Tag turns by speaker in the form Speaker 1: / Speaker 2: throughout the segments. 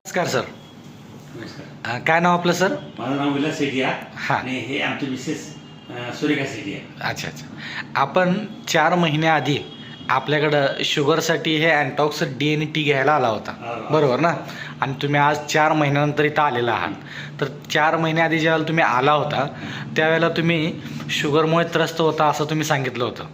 Speaker 1: नमस्कार सर.
Speaker 2: नमस्कार.
Speaker 1: काय नाव आपलं सर?
Speaker 2: माझं नाव विलास सेठिया
Speaker 1: हां.
Speaker 2: आणि हे आमचे मिसेस सुरेखा सेठिया.
Speaker 1: अच्छा अच्छा. आपण 4 महिन्याआधी आपल्याकडं शुगरसाठी हे अँटॉक्स DNT घ्यायला आला होता, बरोबर ना? आणि तुम्ही आज 4 महिन्यानंतर इथं आलेला आहात. तर 4 महिन्याआधी ज्यावेळेला तुम्ही आला होता त्यावेळेला तुम्ही शुगरमुळे त्रस्त होता असं तुम्ही सांगितलं होतं.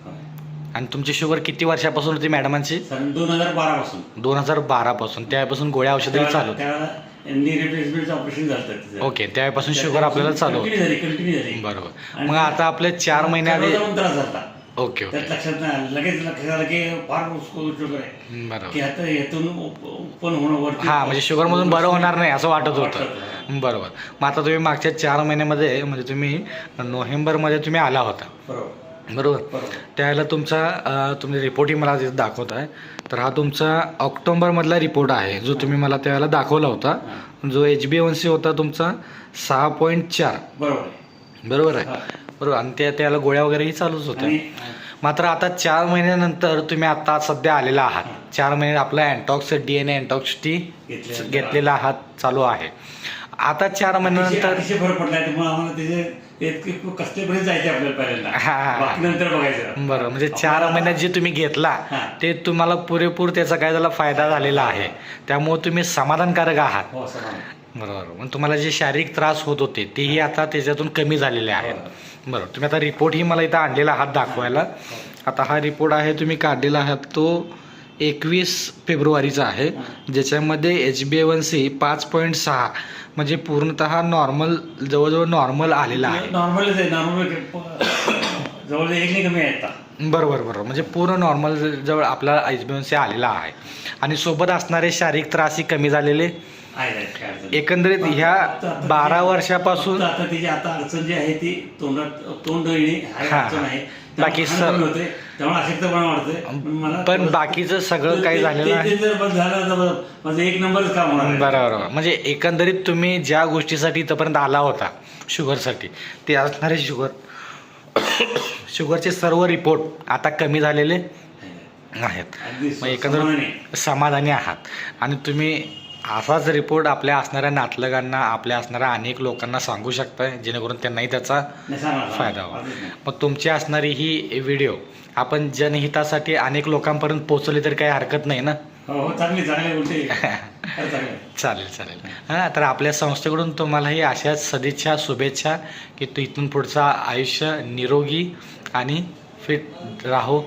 Speaker 1: आणि तुमची शुगर किती वर्षापासून होती मॅडमांची?
Speaker 2: सन 2012 पासून.
Speaker 1: 2012 पासून. त्यावेळेपासून गोळ्या औषधं चालू होती.
Speaker 2: त्यावेळेला नी रिप्लेसमेंटचं ऑपरेशन झालं तिचं.
Speaker 1: ओके, त्यावेळेपासून शुगर आपल्याला चालू होती.
Speaker 2: कंटिन्यू झाली.
Speaker 1: बरोबर. मग आता आपले 4 महिन्याआधी
Speaker 2: त्रास झाला.
Speaker 1: ओके ओके
Speaker 2: त्यात लक्षात नाही आलं. लगेच लक्षात आलं की फार शुगर आहे,
Speaker 1: बरोबर.
Speaker 2: की आता यातून ओपन होणं वरती.
Speaker 1: हां, म्हणजे शुगरमधून बरं होणार नाही असं वाटत होतं. बरोबर. मग आता तुम्ही मागच्या 4 महिन्यामध्ये म्हणजे तुम्ही नोव्हेंबरमध्ये तुम्ही आला होता,
Speaker 2: बरोबर
Speaker 1: बरोबर?
Speaker 2: बरोबर.
Speaker 1: त्यावेळेला तुमचा तुम्ही रिपोर्टही मला तिथे दाखवत आहे. तर हा तुमचा ऑक्टोबरमधला रिपोर्ट आहे जो तुम्ही मला त्यावेळेला दाखवला होता, जो HbA1c होता तुमचा 6.4.
Speaker 2: बरोबर आहे.
Speaker 1: बरोबर आहे,
Speaker 2: हां.
Speaker 1: बरोबर. आणि त्याला गोळ्या वगैरेही चालूच होत्या.
Speaker 2: आणि
Speaker 1: मात्र आता 4 महिन्यानंतर तुम्ही आता सध्या आलेला आहात. 4 महिने आपला अँटॉक्स DNA अँटॉक्स टी घेतलेला आहात चालू आहे. आता 4 महिन्यानंतर
Speaker 2: अतिशय फरक पडला. त्यामुळे आम्हाला त्याचे कसल्यापर्यंत जायचे आपल्याला पहिल्यांदा, बाकी नंतर बघायचं.
Speaker 1: बरं, म्हणजे 4 महिन्यात जे तुम्ही घेतला ते तुम्हाला पुरेपूर त्याचा काय झाला फायदा झालेला आहे. त्यामुळे तुम्ही समाधानकारक आहात.
Speaker 2: हो, समाधान.
Speaker 1: बरोबर. मग तुम्हाला जे शारीरिक त्रास होत होते तेही आता त्याच्यातून कमी झालेले आहेत. बरोबर. तुम्ही आता रिपोर्टही मला इथं आणलेला आहात दाखवायला. आता हा रिपोर्ट आहे तुम्ही काढलेला आहात तो 21 फेब्रुवारीचा आहे, ज्याच्यामध्ये HbA1c 5.6 म्हणजे पूर्णतः नॉर्मल, जवळजवळ नॉर्मल आलेला आहे.
Speaker 2: नॉर्मलच आहे. नॉर्मल जवळ एक नाही कमी आहे आता.
Speaker 1: बरोबर बरोबर. म्हणजे पूर्ण नॉर्मल जवळ आपला HbA1c आलेला आहे. आणि सोबत असणारे शारीरिक त्रासही कमी झालेले. एकंदरीत ह्या 12 वर्षापासून
Speaker 2: आता तिची आता अडचण जी आहे ती तोंड येणे अडचण आहे.
Speaker 1: बाकी
Speaker 2: होते त्यामुळे अशक्तपणा वाढतोय.
Speaker 1: पण बाकीचं सगळं काही झालेलं आहे.
Speaker 2: ते जर बंद झालं तर माझं एक नंबरच काम होणार.
Speaker 1: बरोबर. म्हणजे एकंदरीत तुम्ही ज्या गोष्टीसाठी इथंपर्यंत आला होता शुगरसाठी, ते असणारे शुगरचे सर्व रिपोर्ट आता कमी झालेले आहेत. मग एकंदरीत समाधानी आहात. आणि तुम्ही असाच रिपोर्ट आपल्या असणाऱ्या नातलगांना, आपल्या असणाऱ्या अनेक लोकांना सांगू शकताय जेणेकरून त्यांनाही त्याचा फायदा व्हावा. मग तुमची असणारी ही व्हिडिओ आपण जनहितासाठी अनेक लोकांपर्यंत पोहोचवली तरी काही हरकत नाही ना?
Speaker 2: हो, चांगली चांगली
Speaker 1: चालेल चालेल. हां, तर आपल्या संस्थेकडून तुम्हालाही अशाच सदिच्छा, शुभेच्छा की तू इथून पुढचं आयुष्य निरोगी आणि फिट राहो